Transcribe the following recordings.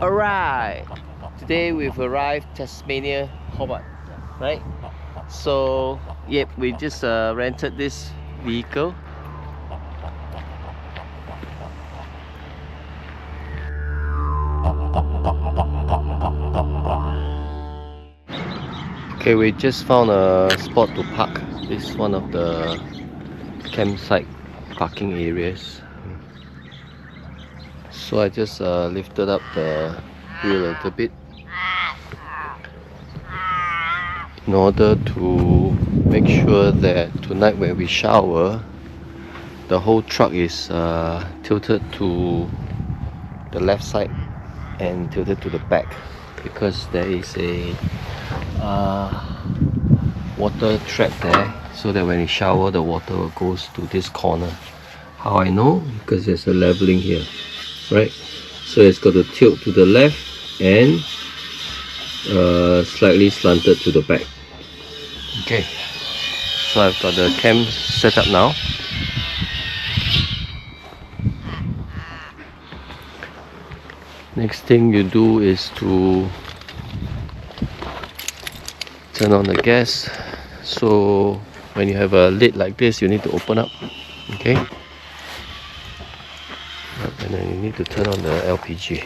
Alright, today we've arrived Tasmania, Hobart, right? So, yep, we just rented this vehicle. Okay, we just found a spot to park. This is one of the campsite parking areas. So I just lifted up the wheel a little bit in order to make sure that tonight when we shower, the whole truck is tilted to the left side and tilted to the back, because there is a water trap there, so that when you shower the water goes to this corner. How I know? Because there's a leveling here, right? So it's got to tilt to the left and slightly slanted to the back. Okay, so I've got the cam set up now. Next thing you do is to turn on the gas. So when you have a lid like this, you need to open up, okay? And then you need to turn on the LPG.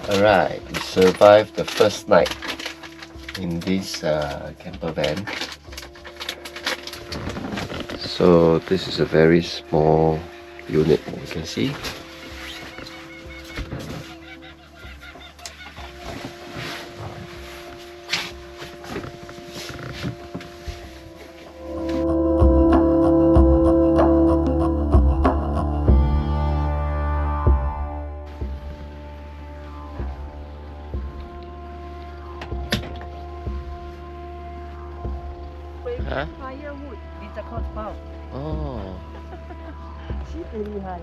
Alright, we survived the first night in this camper van. So this is a very small unit, you can see. Huh? Firewood， 你这块包， Oh. 西最厉害。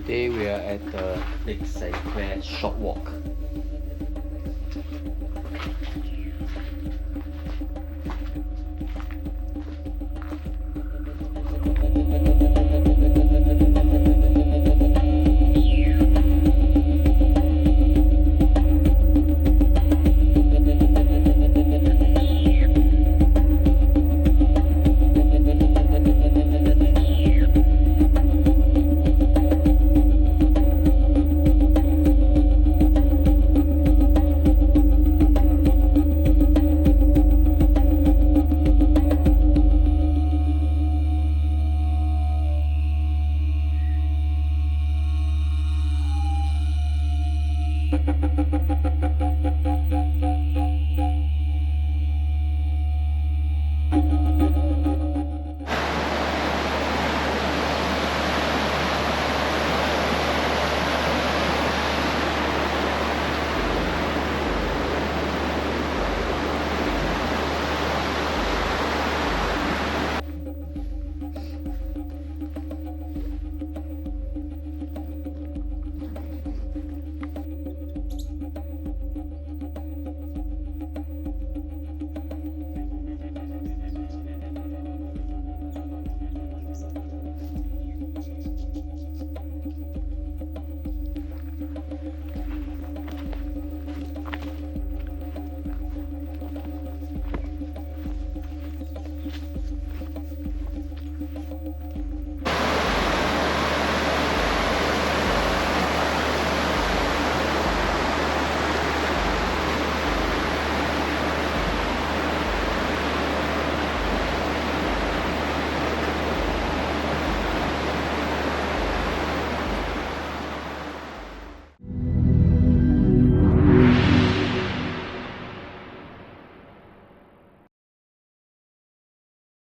Today we are at the Lake St. Clair short walk.